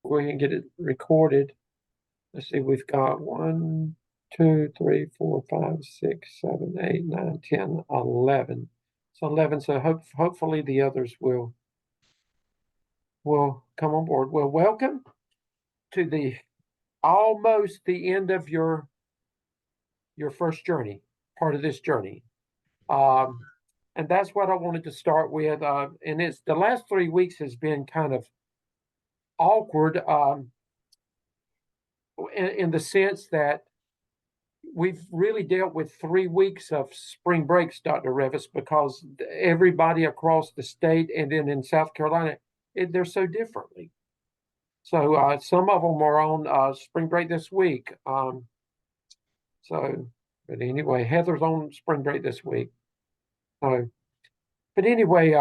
go ahead and get it recorded. Let's see, we've got 1, 2, 3, 4, 5, 6, 7, 8, 9, 10, 11. So 11. So hopefully the others will come on board. Well, welcome to the almost the end of your first journey, part of this journey. And that's what I wanted to start with. And it's the last 3 weeks has been kind of awkward in the sense that we've really dealt with 3 weeks of spring breaks, Dr. Revis, because everybody across the state and then in South Carolina, they're so differently. So some of them are on spring break this week. But anyway, Heather's on spring break this week. So, but anyway,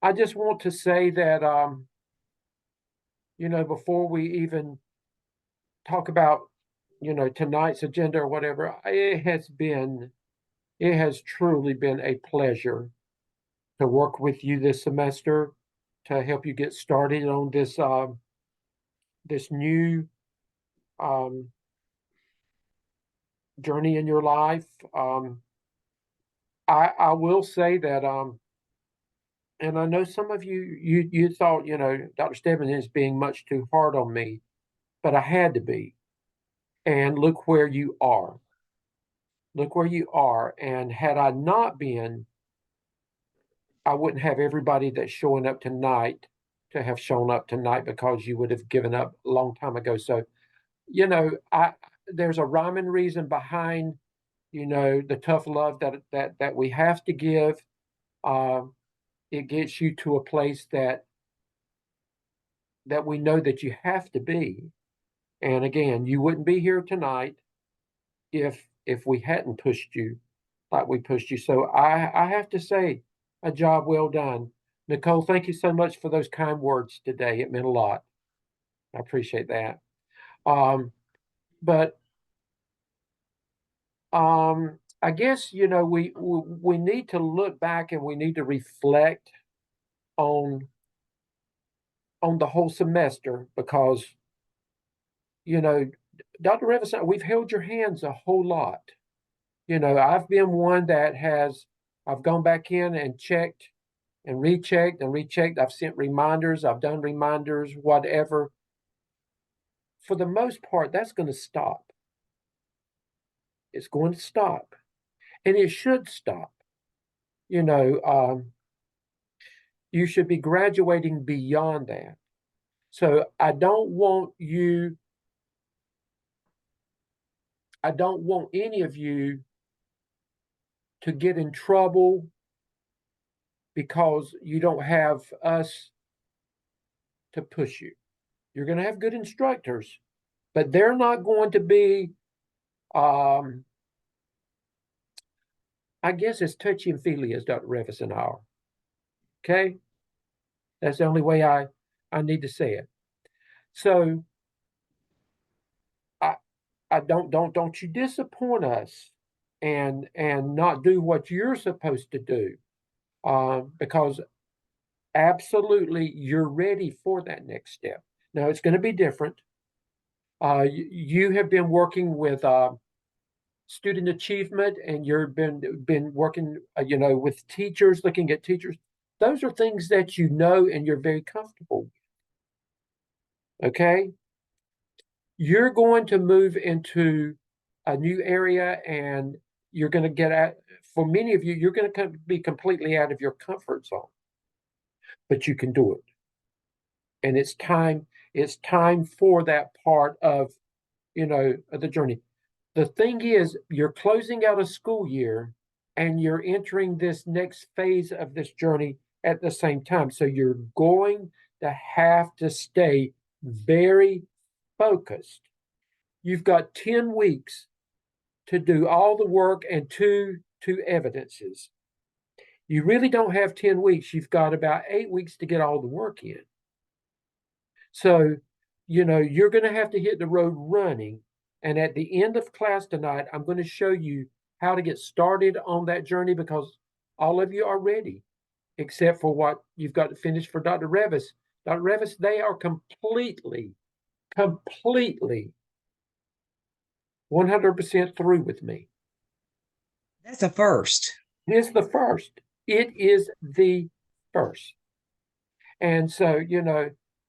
I just want to say that, before we even talk about, tonight's agenda or whatever, it has truly been a pleasure to work with you this semester to help you get started on this new journey in your life. I will say that, and I know some of you thought, Dr. Stebbins is being much too hard on me, but I had to be. And look where you are. Look where you are. And had I not been, I wouldn't have everybody that's showing up tonight to have shown up tonight, because you would have given up a long time ago. So, there's a rhyme and reason behind, the tough love that we have to give. It gets you to a place that we know that you have to be. And again, you wouldn't be here tonight if we hadn't pushed you like we pushed you. So I have to say, a job well done. Nicole, thank you so much for those kind words today. It meant a lot. I appreciate that. But I guess, we need to look back and we need to reflect on the whole semester, because, Dr. Revis, we've held your hands a whole lot. I've been one that I've gone back in and checked and rechecked and rechecked. I've sent reminders, I've done reminders, whatever. For the most part, that's going to stop. It's going to stop. And it should stop. You should be graduating beyond that. So I don't want any of you to get in trouble because you don't have us to push you. You're going to have good instructors, but they're not going to be, I guess, as touchy and feely as Dr. Revis and I are. Okay? That's the only way I need to say it. So I don't you disappoint us and not do what you're supposed to do, because absolutely you're ready for that next step. Now it's going to be different. You have been working with student achievement, and you've been working, with teachers, looking at teachers. Those are things that and you're very comfortable with. Okay, you're going to move into a new area, and you're going to get out. For many of you, you're going to be completely out of your comfort zone, but you can do it. And it's time for that part of the journey. The thing is, you're closing out a school year and you're entering this next phase of this journey at the same time. So you're going to have to stay very focused. You've got 10 weeks to do all the work and two evidences. You really don't have 10 weeks. You've got about 8 weeks to get all the work in. So, you're going to have to hit the road running. And at the end of class tonight, I'm going to show you how to get started on that journey, because all of you are ready, except for what you've got to finish for Dr. Revis. Dr. Revis, they are completely completely 100% through with me. That's a first. It is the first. It is the first. And so,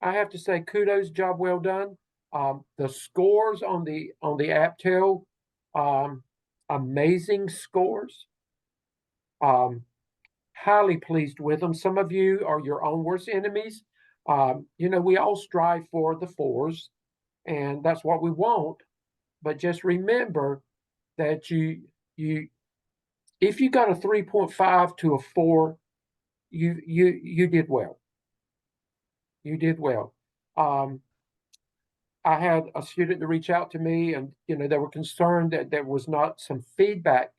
I have to say kudos, job well done. The scores on the AAPTEL, amazing scores. Highly pleased with them. Some of you are your own worst enemies. We all strive for the fours, and that's what we want. But just remember that you if you got a 3.5 to a 4, you did well. You did well. Um, I had a student to reach out to me, and they were concerned that there was not some feedback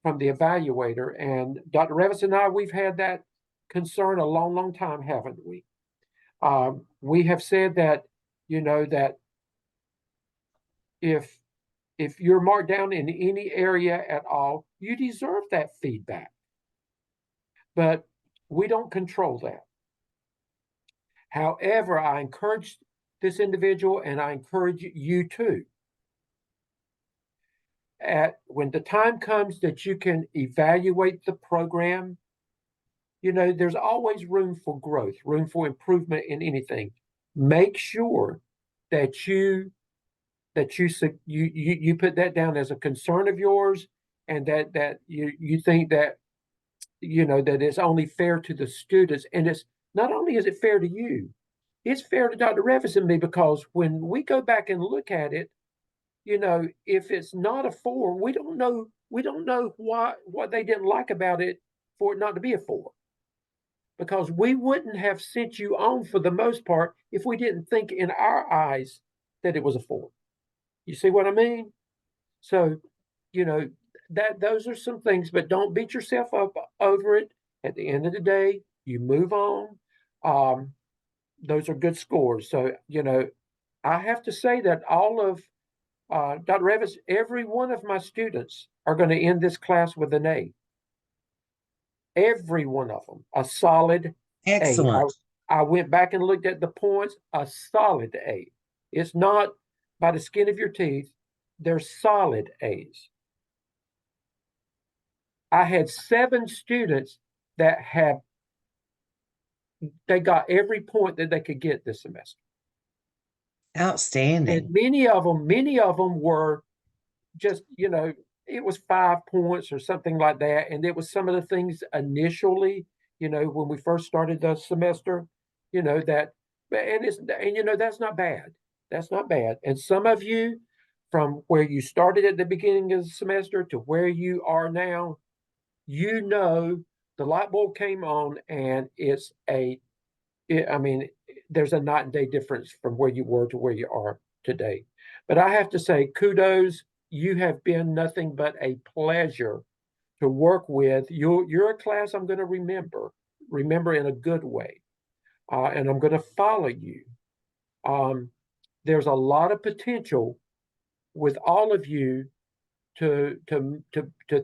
from the evaluator. And Dr. Revis and I, we've had that concern a long, long time, haven't we? We have said that that if you're marked down in any area at all, you deserve that feedback. But we don't control that. However, I encourage this individual, and I encourage you too. When the time comes that you can evaluate the program, there's always room for growth, room for improvement in anything. Make sure that you put that down as a concern of yours, and that you think that that it's only fair to the students, and it's not only is it fair to you, it's fair to Dr. Revis and me, because when we go back and look at it, if it's not a 4, we don't know what they didn't like about it for it not to be a 4, because we wouldn't have sent you on for the most part if we didn't think in our eyes that it was a 4. You see what I mean? So, you know, that those are some things, but don't beat yourself up over it. At the end of the day, you move on. Um, those are good scores. So, I have to say that all of Dr. Revis, every one of my students are going to end this class with an A. Every one of them, a solid A. Excellent. I went back and looked at the points, a solid A. It's not by the skin of your teeth, they're solid A's. I had 7 students that they got every point that they could get this semester. And Outstanding. many of them were just, it was 5 points or something like that. And it was some of the things initially, when we first started the semester, that, that's not bad. That's not bad. And some of you, from where you started at the beginning of the semester to where you are now, the light bulb came on, and I mean, there's a night and day difference from where you were to where you are today. But I have to say, kudos. You have been nothing but a pleasure to work with. You're a class I'm going to remember in a good way, and I'm going to follow you. Um, there's a lot of potential with all of you to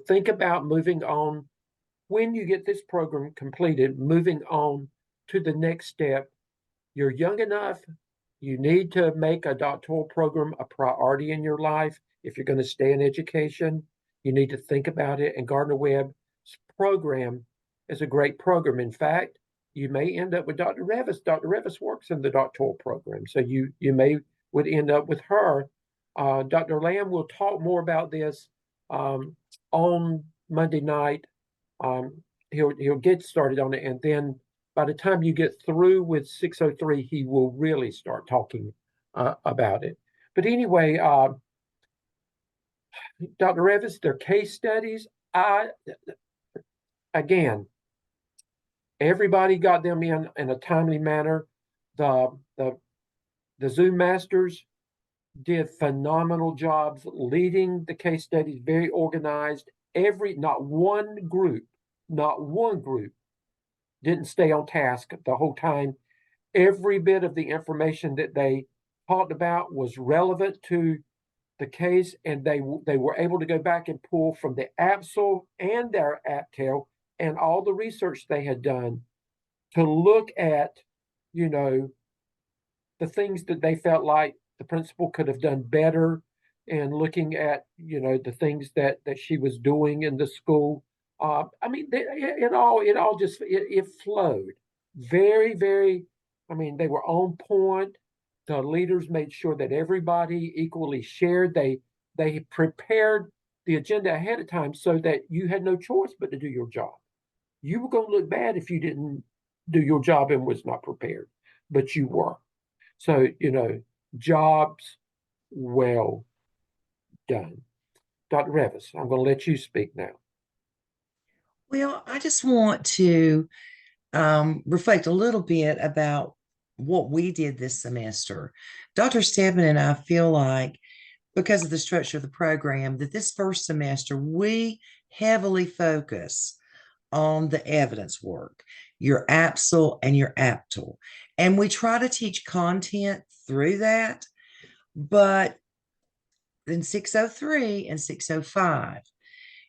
think about moving on when you get this program completed, moving on to the next step. You're young enough. You need to make a doctoral program a priority in your life. If you're going to stay in education, you need to think about it. And Gardner Webb's program is a great program. In fact, you may end up with Dr. Revis. Dr. Revis works in the doctoral program, so you may would end up with her. Dr. Lamb will talk more about this on Monday night. He'll get started on it, and then by the time you get through with 603, he will really start talking about it. But anyway, Dr. Revis, their case studies, again, everybody got them in a timely manner. The the the Zoom masters did phenomenal jobs leading the case studies, very organized. Not one group didn't stay on task the whole time. Every bit of the information that they talked about was relevant to the case, and they were able to go back and pull from the APSL and their AAPTEL and all the research they had done to look at, the things that they felt like the principal could have done better in looking at, the things that she was doing in the school. I mean, it all just it flowed very, very. I mean, they were on point. The leaders made sure that everybody equally shared. They prepared the agenda ahead of time so that you had no choice but to do your job. You were going to look bad if you didn't do your job and was not prepared, but you were. So, jobs well done. Dr. Revis, I'm going to let you speak now. Well, I just want to reflect a little bit about what we did this semester. Dr. Stedman and I feel like, because of the structure of the program, that this first semester we heavily focus on the evidence work, your APSL and your APTEL. And we try to teach content through that, but in 603 and 605,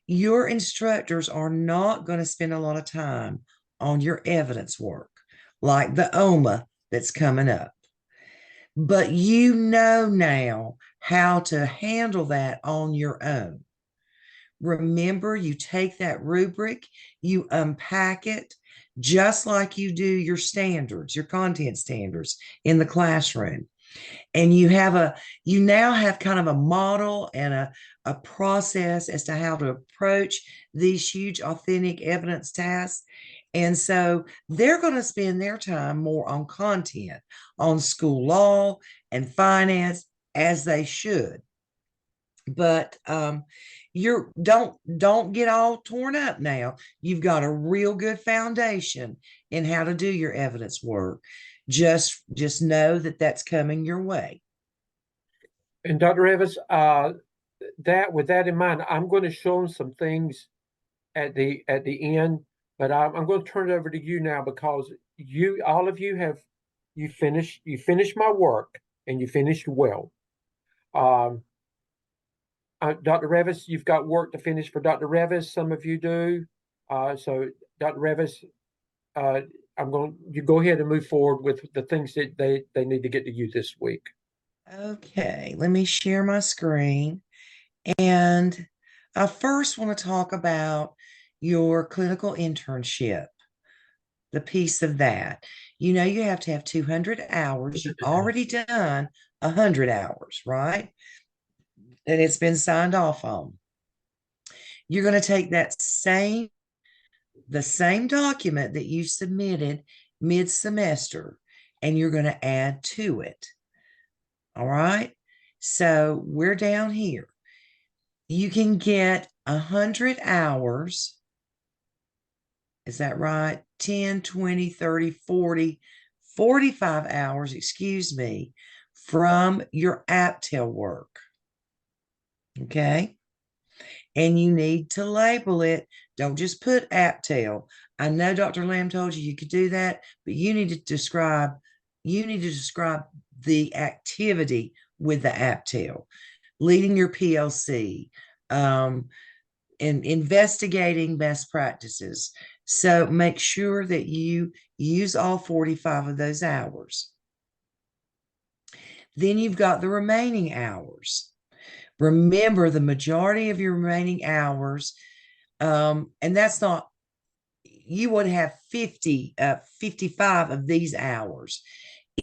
your instructors are not going to spend a lot of time on your evidence work, like the OMA that's coming up. But you know now how to handle that on your own. Remember, you take that rubric, you unpack it, just like you do your standards, your content standards in the classroom. And you now have kind of a model and a process as to how to approach these huge authentic evidence tasks. And so they're going to spend their time more on content, on school law and finance, as they should. But you're don't get all torn up now. You've got a real good foundation in how to do your evidence work. Just know that that's coming your way. And Dr. Revis, with that in mind, I'm going to show them some things at the end, but I'm going to turn it over to you now because all of you you finished my work and you finished well. Um, Dr. Revis, you've got work to finish for Dr. Revis. Some of you do. So Dr. Revis, uh, you go ahead and move forward with the things that they need to get to you this week. Okay, let me share my screen. And I first want to talk about your clinical internship, the piece of that. You have to have 200 hours. You've already done 100 hours, right? And it's been signed off on. You're going to take the same document that you submitted mid-semester, and you're going to add to it. All right. So we're down here. You can get 100 hours. Is that right? 10, 20, 30, 40, 45 hours, excuse me, from your AAPTEL work. Okay. And you need to label it. Don't just put AAPTEL. I know Dr. Lamb told you could do that, but you need to describe the activity with the AAPTEL, leading your PLC, and investigating best practices. So make sure that you use all 45 of those hours. Then you've got the remaining hours. Remember, the majority of your remaining hours, and that's not, you would have 55 of these hours.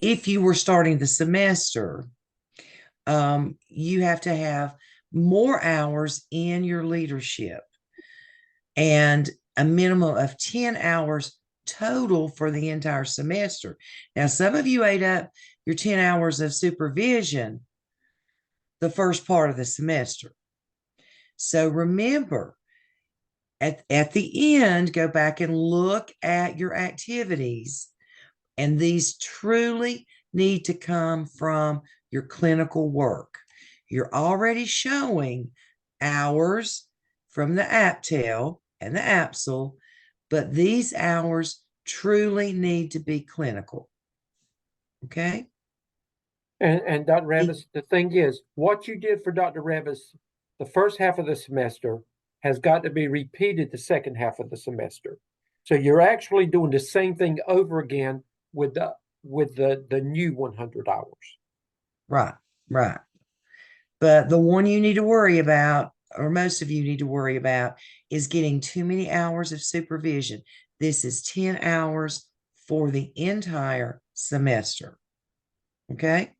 If you were starting the semester, you have to have more hours in your leadership and a minimum of 10 hours total for the entire semester. Now, some of you ate up your 10 hours of supervision the first part of the semester. So remember, at the end, go back and look at your activities. And these truly need to come from your clinical work. You're already showing hours from the AAPTEL and the APSL, but these hours truly need to be clinical. Okay? And Dr. Revis, the thing is, what you did for Dr. Revis the first half of the semester has got to be repeated the second half of the semester. So you're actually doing the same thing over again with the new 100 hours. Right. Right. But the one you need to worry about, or most of you need to worry about, is getting too many hours of supervision. This is 10 hours for the entire semester. Okay.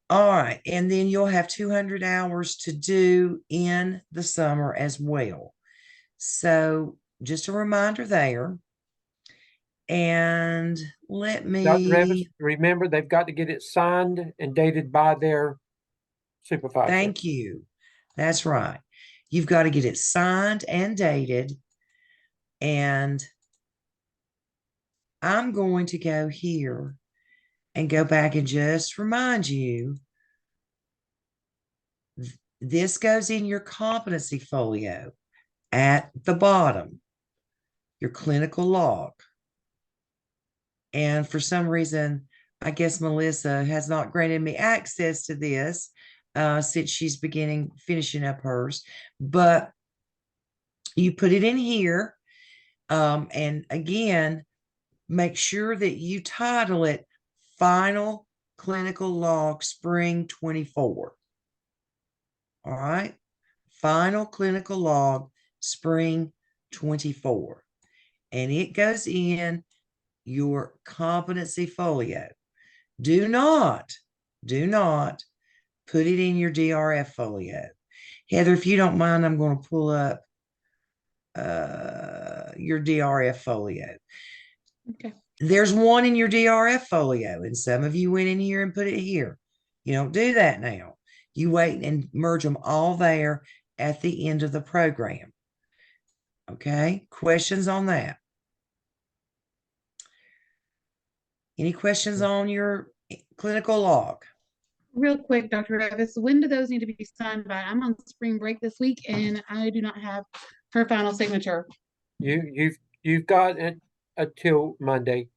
All right. And then you'll have 200 hours to do in the summer as well. So just a reminder there. And let Dr. Revis, me remember, they've got to get it signed and dated by their supervisor. thank you. That's right. You've got to get it signed and dated. And I'm going to go here and go back and just remind you this goes in your competency folio at the bottom, your clinical log. And for some reason, I guess Melissa has not granted me access to this since she's finishing up hers. But you put it in here. And again, make sure that you title it Final Clinical Log Spring 24. All right. Final Clinical Log Spring 24. And it goes in your competency folio. Do not put it in your DRF folio. Heather, if you don't mind, I'm going to pull up your DRF folio. Okay. There's one in your DRF folio, and some of you went in here and put it here. You don't do that now. You wait and merge them all there at the end of the program. Okay, questions on that? Any questions on your clinical log? Real quick, Dr. Revis, when do those need to be signed by? I'm on spring break this week and I do not have her final signature. You've got it until Monday.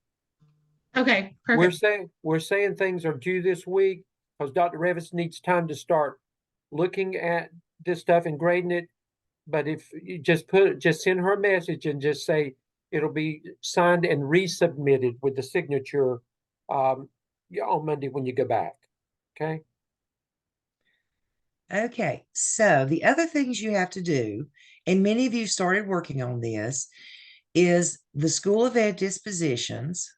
Okay, We're perfect. saying things are due this week because Dr. Revis needs time to start looking at this stuff and grading it. But if you just send her a message and just say it'll be signed and resubmitted with the signature on Monday when you go back. Okay. Okay, so the other things you have to do, and many of you started working on this, is the School of Ed dispositions.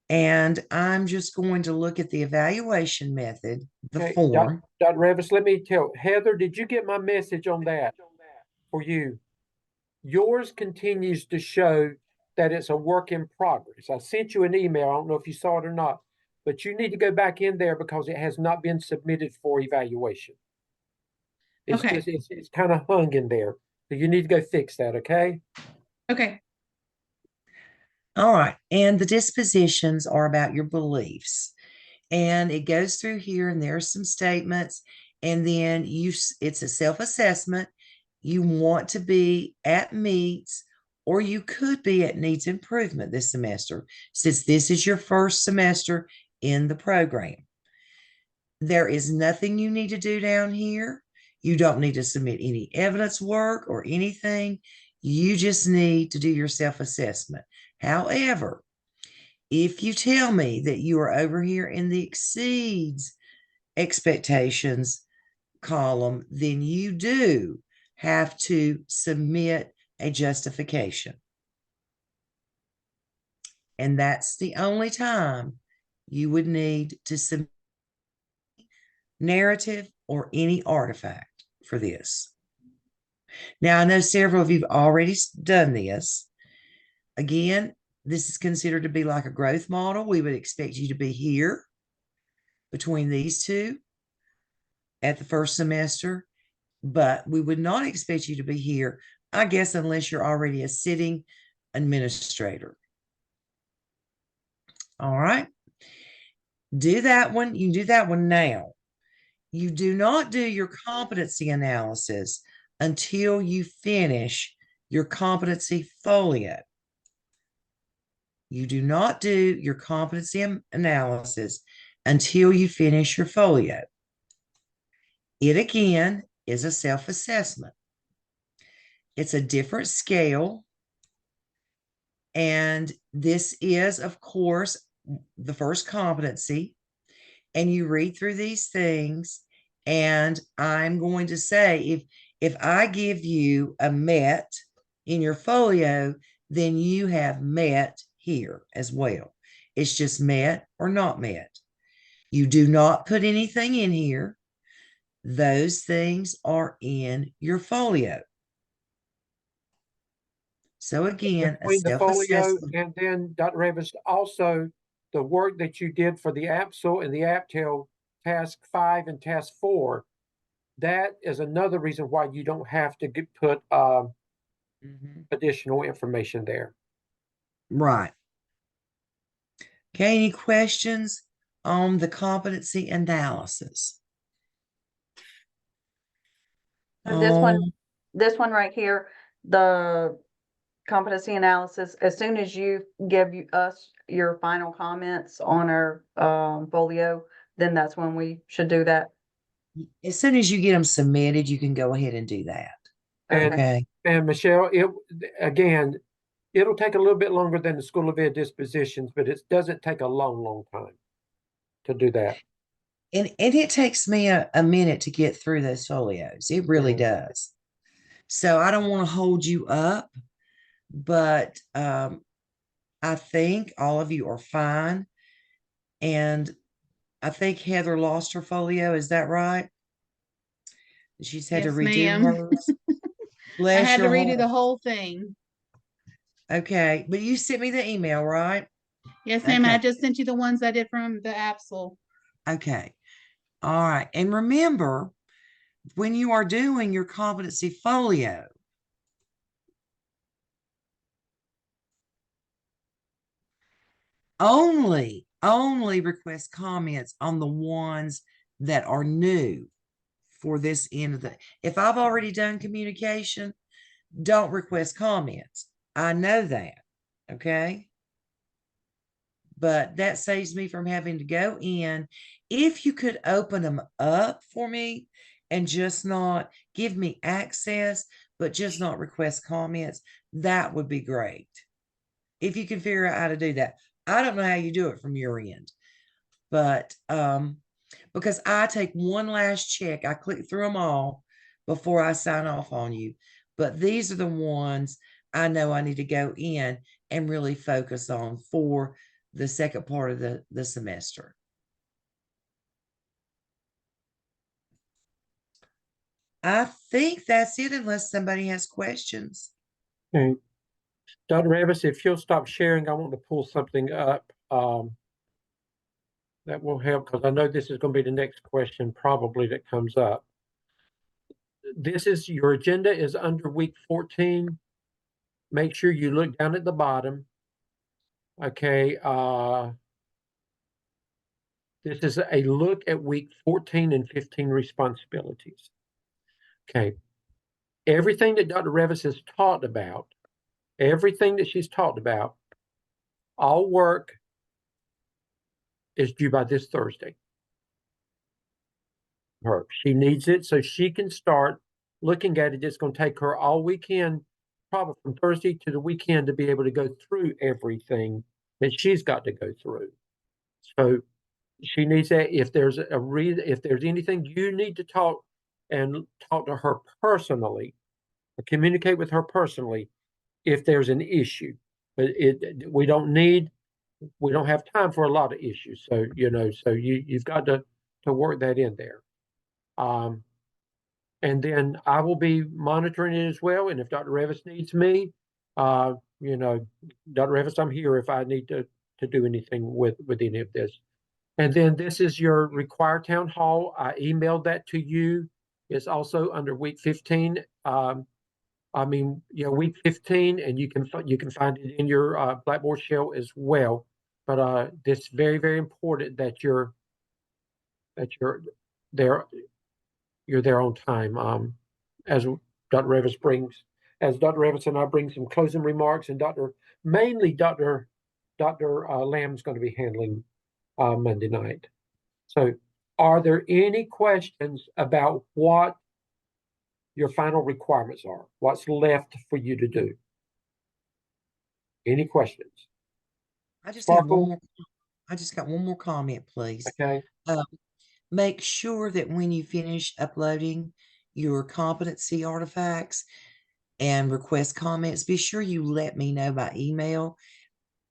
And I'm just going to look at the evaluation method, the Okay, form. Dr. Revis, let me tell Heather, did you get my message on that for you? Yours continues to show that it's a work in progress. I sent you an email. I don't know if you saw it or not, but you need to go back in there because it has not been submitted for evaluation. It's Okay. just it's kind of hung in there. So you need to go fix that, okay? Okay. All right. And the dispositions are about your beliefs. And it goes through here, and there are some statements. And then it's a self-assessment. You want to be at meets, or you could be at needs improvement this semester, since this is your first semester in the program. There is nothing you need to do down here. You don't need to submit any evidence work or anything. You just need to do your self-assessment. However, if you tell me that you are over here in the exceeds expectations column, then you do have to submit a justification. And that's the only time you would need to submit narrative or any artifact for this. Now, I know several of you have already done this. Again, this is considered to be like a growth model. We would expect you to be here between these two at the first semester, but we would not expect you to be here, I guess, unless you're already a sitting administrator. All right. Do that one. You can do that one now. You do not do your competency analysis until you finish your competency folio. You do not do your competency analysis until you finish your folio. It again is a self-assessment. It's a different scale. And this is, of course, the first competency. and you read through these things. And I'm going to say, if I give you a met in your folio, then you have met here as well. It's just met or not met. You do not put anything in here. Those things are in your folio. So again, a Between the folio self-assessment. and then, Dr. Revis, also the work that you did for the APSL and the APTEL task 5 and task 4, that is another reason why you don't have to put additional information there. Right. Okay, any questions on the competency analysis? And this one right here, the competency analysis, as soon as you give us your final comments on our folio, then that's when we should do that. As soon as you get them submitted, you can go ahead and do that. And, Okay. and Michelle, it'll take a little bit longer than the School of Ed dispositions, but it doesn't take a long time to do that. And it takes me a minute to get through those folios. It really Yeah. does. So I don't want to hold you up, but I think all of you are fine. And I think Heather lost her folio. Is that right? She's had to Yes, redo ma'am. hers. I Bless had to your redo heart. the whole thing. Okay, but you sent me the email, right? Yes, ma'am. Okay. I just sent you the ones I did from the APSL. Okay. All right. And remember, when you are doing your competency folio, only request comments on the ones that are new for this end of the. If I've already done communication, don't request comments. I know that. Okay. But that saves me from having to go in. If you could open them up for me and just not give me access, but just not request comments, that would be great. If you can figure out how to do that. I don't know how you do it from your end, but because I take one last check, I click through them all before I sign off on you. But these are the ones I know I need to go in and really focus on for the second part of the semester. I think that's it, unless somebody has questions. Okay. Dr. Revis, if you'll stop sharing, I want to pull something up that will help, because I know this is going to be the next question probably that comes up. This is your agenda is under week 14. Make sure you look down at the bottom. Okay. This is a look at week 14 and 15 responsibilities. Okay. Everything that Dr. Revis has talked about, everything that she's talked about, all work is due by this Thursday. She needs it so she can start looking at it. It's going to take her all weekend, probably from Thursday to the weekend, to be able to go through everything that she's got to go through. So she needs that. If there's if there's anything you need to talk to her personally, or communicate with her personally, if there's an issue. But we don't have time for a lot of issues. So you've got to work that in there. And then I will be monitoring it as well. And if Dr. Revis needs me, Dr. Revis, I'm here if I need to do anything with any of this. And then this is your required town hall. I emailed that to you. It's also under week 15. Week 15, and you can find it in your Blackboard shell as well. But this is very, very important that you're there. You're there on time. As Dr. Revis and I bring some closing remarks, and Dr. Lamb's going to be handling Monday night. So, are there any questions about what your final requirements are? What's left for you to do? Any questions? I just Sparkle? I just got one more comment, please. Okay, Make sure that when you finish uploading your competency artifacts and request comments, be sure you let me know by email.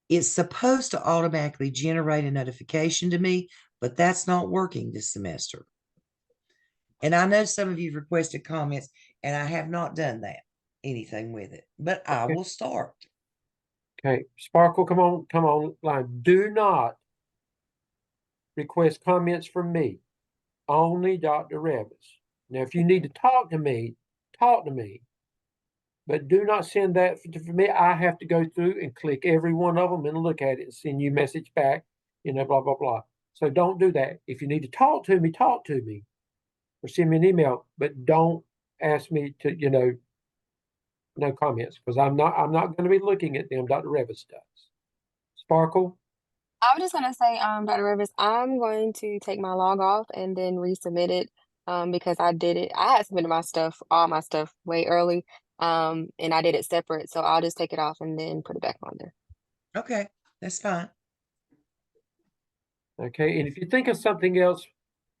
It's supposed to automatically generate a notification to me, but that's not working this semester. And I know some of you've requested comments, and I have not done anything with it, but I Okay. will start. okay. Sparkle, come on, line. Do not request comments from me. Only Dr. Revis. Now, if you need to talk to me, talk to me. But do not send that for me. I have to go through and click every one of them and look at it and send you a message back, blah, blah, blah. So don't do that. If you need to talk to me, or send me an email, but don't ask me to, no comments, because I'm not going to be looking at them. Dr. Revis does. Sparkle. I was just gonna say, Dr. Rivers, I'm going to take my log off and then resubmit it, because I did it. I had submitted all my stuff way early, and I did it separate. So I'll just take it off and then put it back on there. Okay, that's fine. Okay, and if you think of something else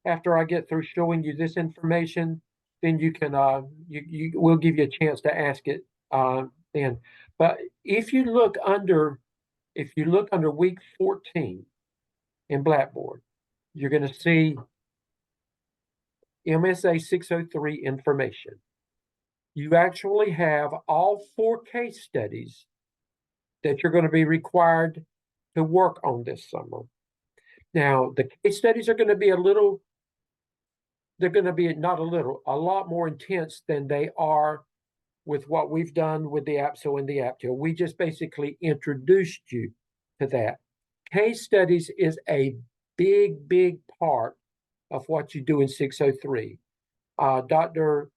after I get through showing you this information, then you can we'll give you a chance to ask it then. But if you look under week 14 in Blackboard, you're going to see MSA 603 information. You actually have all 4 case studies that you're going to be required to work on this summer. Now, the case studies are going to be they're going to be not a little, a lot more intense than they are with what we've done with the AAPTEL and the AAPTEL. We just basically introduced you to that. Case studies is a big part of what you do in 603. Dr.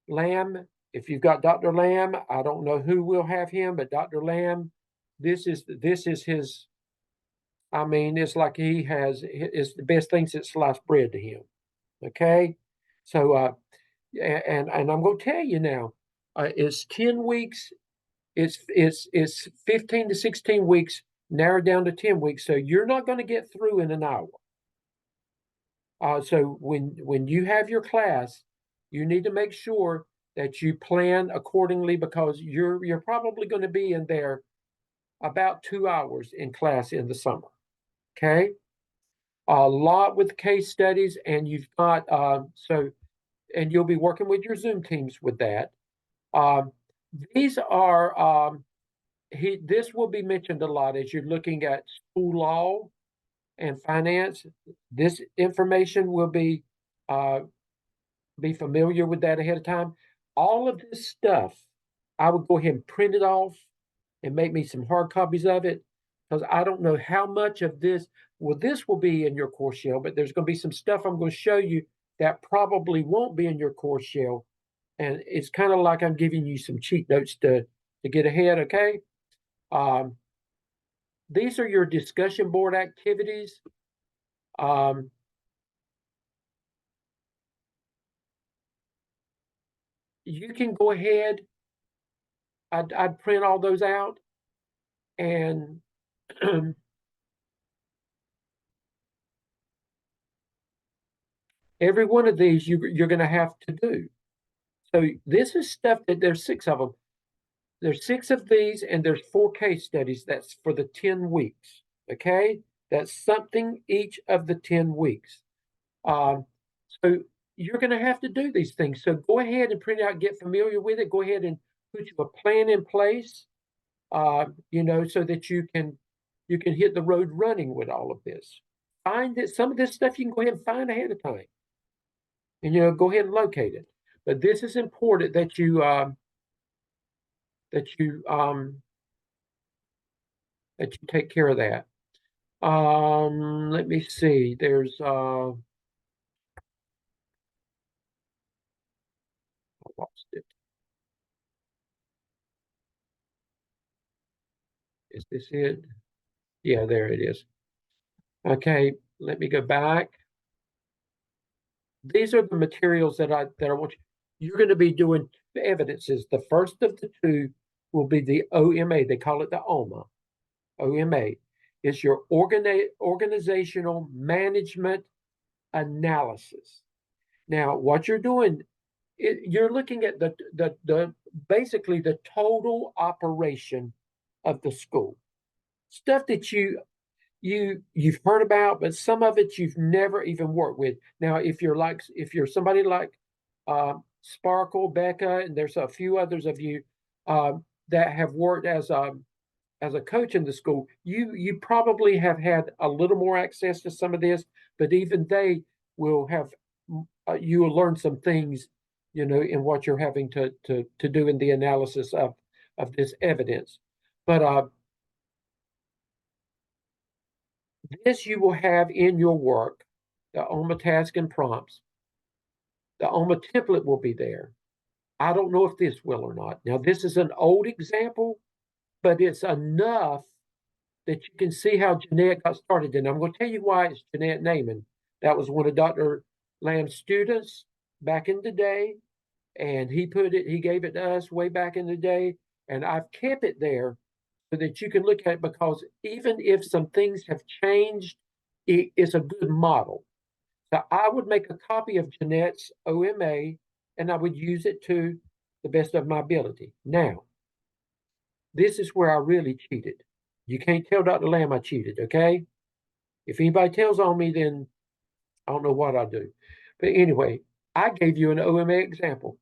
Lamb, if you've got Dr. Lamb, I don't know who will have him, but Dr. Lamb, this is his. I mean, it's like it's the best thing since sliced bread to him. Okay, so and I'm going to tell you now, it's 10 weeks. It's 15 to 16 weeks, narrowed down to 10 weeks. So you're not going to get through in an hour. So when you have your class, you need to make sure that you plan accordingly, because you're probably going to be in there about 2 hours in class in the summer. Okay, a lot with case studies, and you've got and you'll be working with your Zoom teams with that. These are this will be mentioned a lot as you're looking at school law and finance. This information will be familiar with that ahead of time. All of this stuff, I would go ahead and print it off and make me some hard copies of it, because I don't know how much of this will be in your course shell, but there's going to be some stuff I'm going to show you that probably won't be in your course shell. And it's kind of like I'm giving you some cheat notes to get ahead, okay? These are your discussion board activities. You can go ahead. I'd print all those out, and every one of these you're going to have to do. So this is stuff that there's 6 of them. There's 6 of these, and there's 4 case studies. That's for the 10 weeks. Okay, that's something each of the 10 weeks. So you're going to have to do these things. So go ahead and print out, get familiar with it. Go ahead and put a plan in place, so that you can hit the road running with all of this. Find that some of this stuff you can go ahead and find ahead of time, and go ahead and locate it. But this is important that you take care of that. Let me see. There's I lost it. Is this it? Yeah, there it is. Okay, let me go back. These are the materials that I want you. You're going to be doing the evidences. The first of the 2 will be the OMA. They call it the OMA. OMA. It's your organizational management analysis. Now, what you're doing, you're looking at the basically the total operation of the school. Stuff that you've heard about, but some of it you've never even worked with. Now, if you're somebody like Sparkle, Becca, and there's a few others of you that have worked as a coach in the school, you probably have had a little more access to some of this, but even they will have you will learn some things, in what you're having to do in the analysis of this evidence. But this you will have in your work, the OMA task and prompts. The OMA template will be there. I don't know if this will or not. Now, this is an old example, but it's enough that you can see how Jeanette got started. And I'm going to tell you why it's Jeanette Naiman. That was one of Dr. Lamb's students back in the day, and he gave it to us way back in the day, and I've kept it there so that you can look at it, because even if some things have changed, it's a good model. So I would make a copy of Jeanette's OMA, and I would use it to the best of my ability. Now, this is where I really cheated. You can't tell Dr. Lamb I cheated, okay? If anybody tells on me, then I don't know what I'll do. But anyway, I gave you an OMA example.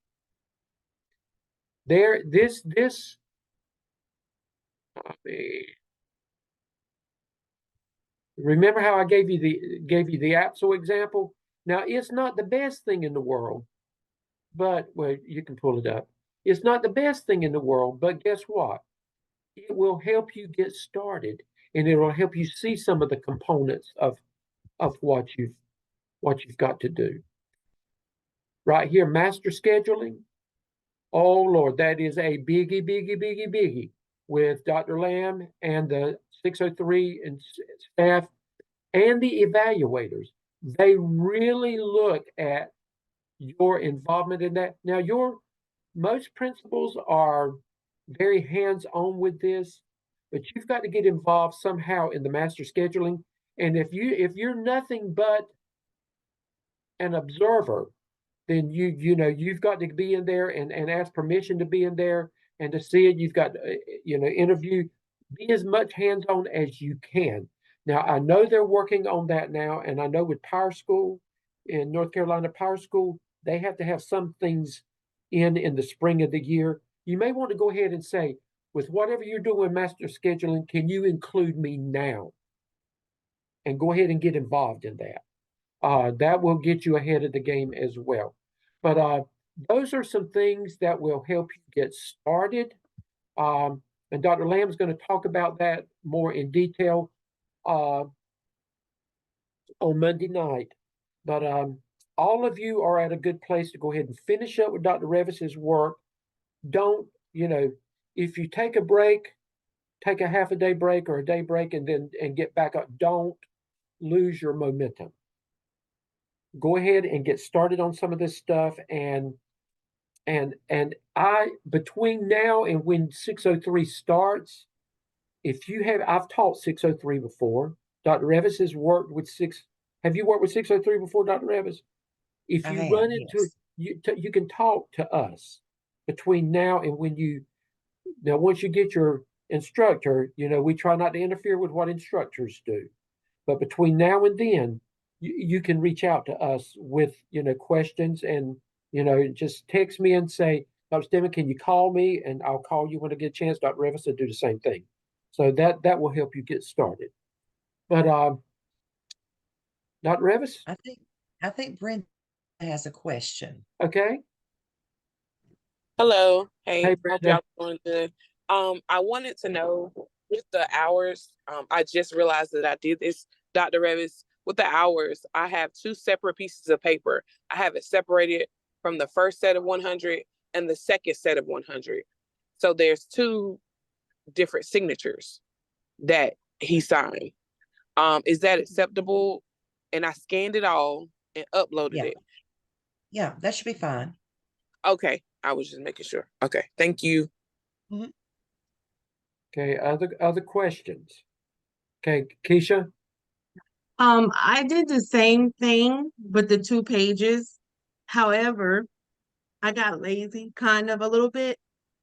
Remember how I gave you the AAPTEL example? Now, it's not the best thing in the world, but, well, you can pull it up. It's not the best thing in the world, but guess what? It will help you get started, and it will help you see some of the components of what you've got to do. Right here, master scheduling. Oh Lord, that is a biggie with Dr. Lamb and the 603 and staff and the evaluators. They really look at your involvement in that. Now, most principals are very hands-on with this, but you've got to get involved somehow in the master scheduling. And if you're nothing but an observer, then you've got to be in there and ask permission to be in there and to see it. You've got to, interview, be as much hands-on as you can. Now, I know they're working on that now, and I know with Power School in North Carolina, Power School, they have to have some things in the spring of the year. You may want to go ahead and say, with whatever you're doing master scheduling, can you include me now? And go ahead and get involved in that. That will get you ahead of the game as well. But those are some things that will help you get started. And Dr. Lamb is going to talk about that more in detail on Monday night. But all of you are at a good place to go ahead and finish up with Dr. Revis's work. Don't, if you take a break, take a half a day break or a day break and get back up. Don't lose your momentum. Go ahead and get started on some of this stuff. And I, between now and when 603 starts, I've taught 603 before. Dr. Revis has worked with have you worked with 603 before, Dr. Revis? If you run into it, you can talk to us between now and once you get your instructor, we try not to interfere with what instructors do. But between now and then, you can reach out to us with, questions and, just text me and say, Dr. Stemmen, can you call me? And I'll call you when I get a chance. Dr. Revis will do the same thing. So that will help you get started. But Dr. Revis? I think Brenda has a question. Okay. Hello. Hey, Hey, hope Brenda. y'all doing good. I wanted to know with the hours, I just realized that I did this, Dr. Revis, with the hours, I have two separate pieces of paper. I have it separated from the first set of 100 and the second set of 100. So there's two different signatures that he signed. Is that acceptable? And I scanned it all and uploaded it. Yeah, that should be fine. Okay, I was just making sure. Okay, thank you. Okay, other questions? Okay, Keisha? I did the same thing with the 2 pages. However, I got lazy kind of a little bit.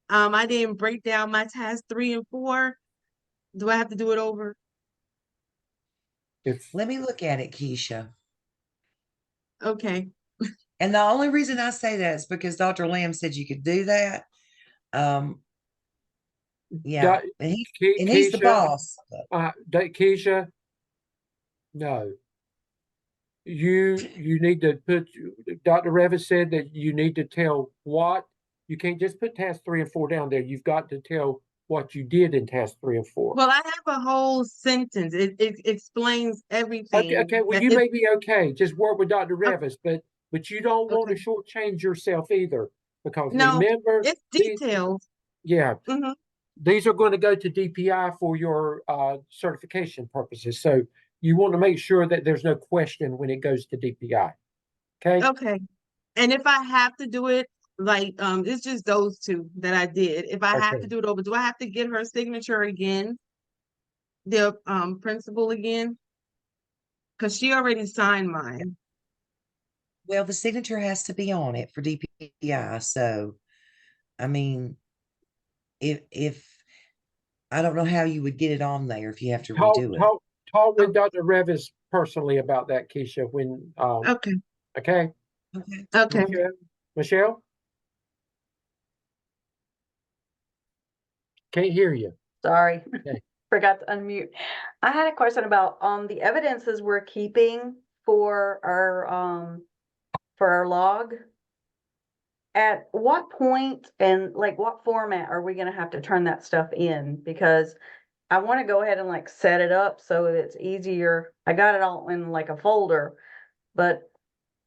I didn't break down my task 3 and 4. Do I have to do it over? If Let me look at it, Keisha. Okay. And the only reason I say that is because Dr. Lamb said you could do that. Yeah, Doc- and he's the Keisha, boss. Keisha, no. You need to put, Dr. Revis said that you need to tell what, you can't just put task 3 and 4 down there. You've got to tell what you did in task 3 and 4. Well, I have a whole sentence. It explains everything. Okay, well, that you it- may be okay. Just work with Dr. Revis, but you don't want to okay. shortchange yourself either, because No, remember, it's details. yeah, Hmm. these are going to go to DPI for your certification purposes. So you want to make sure that there's no question when it goes to DPI. Okay. Okay. And if I have to do it, like, it's just those 2 that I did. If I have Okay. to do it over, do I have to get her signature again? The principal again? Because she already signed mine. Well, the signature has to be on it for DPI. So, I mean, if I don't know how you would get it on there if you have to Talk, redo it. talk, talk with Oh, Dr. Revis personally about that, Keisha. When okay. okay, Okay. Okay. Michelle, can't hear you. Sorry, Okay. forgot to unmute. I had a question about, the evidences we're keeping for our log. At what point and like what format are we gonna have to turn that stuff in? Because I wanna go ahead and like set it up so it's easier. I got it all in like a folder, but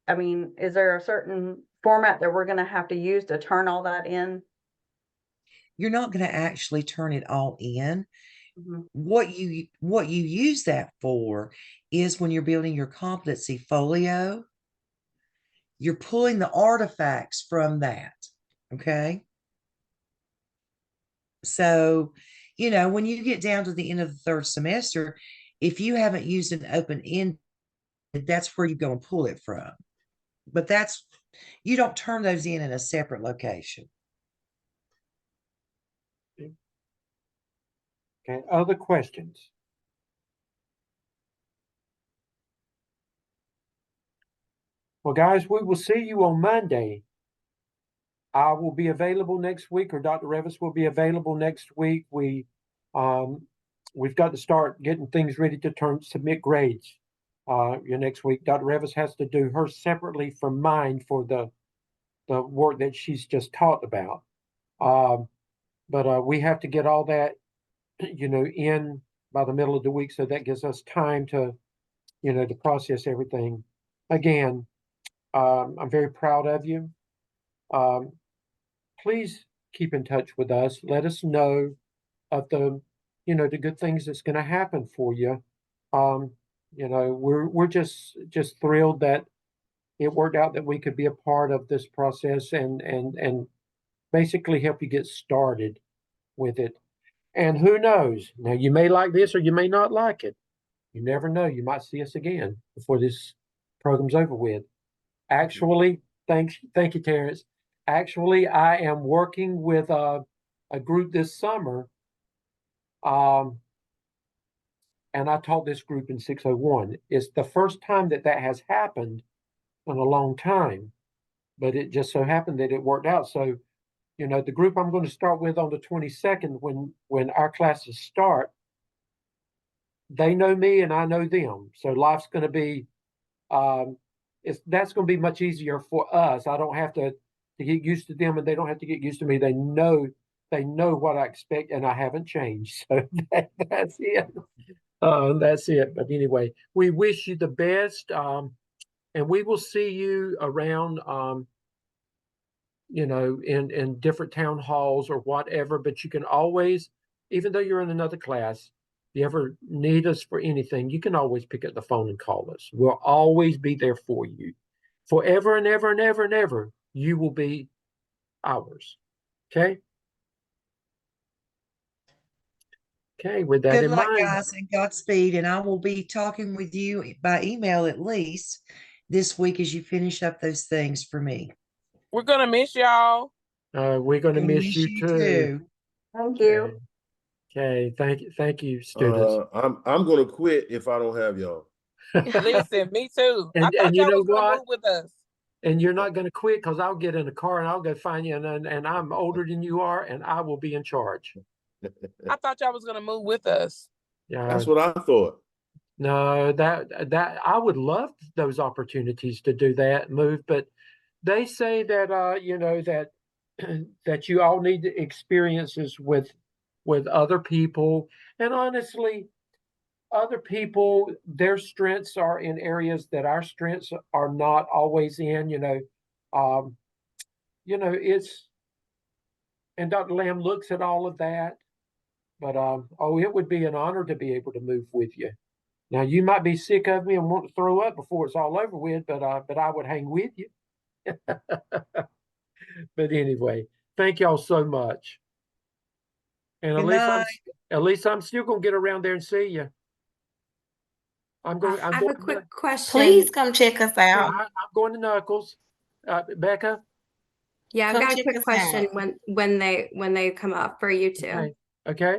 I mean, is there a certain format that we're gonna have to use to turn all that in? You're not going to actually turn it all in. Mhm. What you use that for is when you're building your competency folio, you're pulling the artifacts from that. Okay. So, when you get down to the end of the 3rd semester, if you haven't used an open end, that's where you go and pull it from. But you don't turn those in a separate location. Okay. Other questions? Well, guys, we will see you on Monday. I will be available next week, or Dr. Revis will be available next week. We've got to start getting things ready to submit grades. Next week, Dr. Revis has to do hers separately from mine for the work that she's just taught about. But we have to get all that, in by the middle of the week, so that gives us time to process everything. Again, I'm very proud of you. Um, please keep in touch with us. Let us know of the good things that's going to happen for you. We're just thrilled that it worked out that we could be a part of this process and basically help you get started with it. And who knows? Now you may like this or you may not like it. You never know. You might see us again before this program's over with. Actually, thank you, Terrence. Actually, I am working with a group this summer, um, and I taught this group in 601. It's the first time that has happened in a long time, but it just so happened that it worked out. So, the group I'm going to start with on the 22nd, when our classes start, they know me and I know them. So life's going to be um, that's going to be much easier for us. I don't have to get used to them, and they don't have to get used to me. They know what I expect, and I haven't changed. So that's it. That's it. But anyway, we wish you the best, and we will see you around. In different town halls or whatever. But you can always, even though you're in another class, if you ever need us for anything, you can always pick up the phone and call us. We'll always be there for you. Forever and ever and ever and ever, you will be ours. Okay? Okay, with that Good in luck, mind, guys, and Godspeed. And I will be talking with you by email at least this week as you finish up those things for me. We're gonna miss y'all. we're going to Gonna miss you too. Thank Okay. you. Okay, thank you, students. I'm gonna quit if I don't have y'all. Listen, me too. I And thought you y'all know was gonna what? move with us. And you're not going to quit because I'll get in the car and I'll go find you, and I'm older than you are, and I will be in charge. I thought y'all was gonna move with us. Yeah, That's what I thought. no, that I would love those opportunities to do that move, but they say that you know that that you all need experiences with other people, and honestly, other people, their strengths are in areas that our strengths are not always in. Um, it's and Dr. Lamb looks at all of that, but oh, it would be an honor to be able to move with you. Now you might be sick of me and want to throw up before it's all over with, but I would hang with you. But anyway, thank y'all so much. And Good night. at least I'm still gonna get around there and see you. I'm I going. I'm have going. a quick question. Please come check us out. I'm going to Knuckles. Becca. Yeah, I've Come got a check quick us question out. when they come up for you two. Okay. Okay.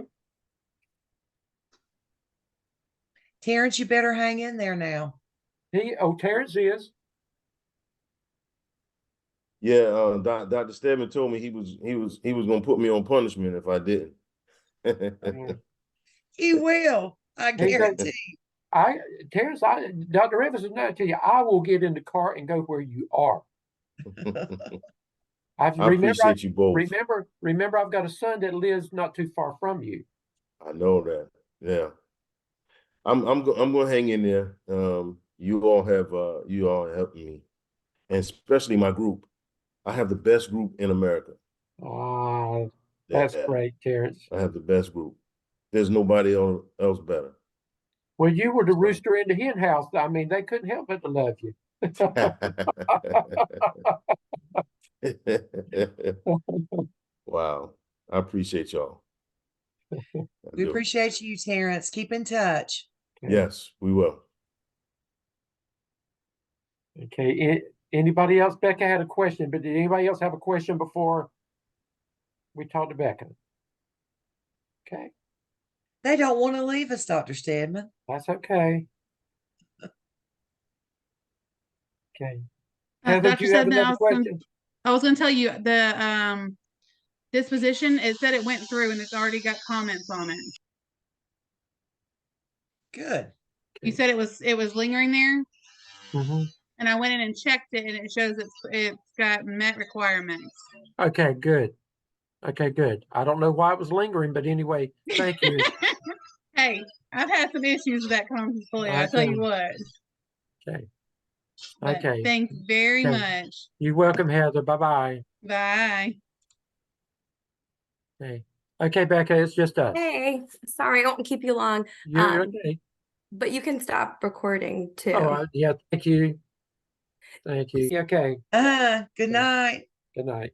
Terrence, you better hang in there now. Terrence is. Yeah, Dr. Stedman told me he was gonna put me on punishment if I didn't. He will. I He said, guarantee. Terrence, Dr. Revis is not to you. I will get in the car and go where you are. I appreciate you both. Remember, I've got a son that lives not too far from you. I know that. Yeah. I'm gonna hang in there. You all helped me, and especially my group. I have the best group in America. Oh, that's Yeah, great, Terrence. I have the best group. There's nobody else better. Well, you were the rooster in the hen house. I mean, they couldn't help but to love you. Wow. I appreciate y'all. We appreciate you, Terrence. Keep in touch. Yes, we will. Okay. Anybody else? Becca had a question, but did anybody else have a question before we talked to Becca? Okay. They don't want to leave us, Dr. Stedman. That's okay. Okay. Heather, do Dr. you have Stedman, another question? I was going to tell you this position, it said it went through and it's already got comments on it. Good. You said it was lingering there, Mm-hmm. and I went in and checked it, and it shows it's got met requirements. Okay, good. Okay, good. I don't know why it was lingering, but anyway, thank you. Hey, I've had some issues with that conference before. I tell you what. Okay. But Okay. thanks very much. You're welcome, Heather. Bye-bye. Bye. Okay. Okay, Becca, it's just us. Hey, sorry, I won't keep you long. You're okay. But you can stop recording too. Oh, yeah, thank you. Thank you. Okay. Good night. Good night.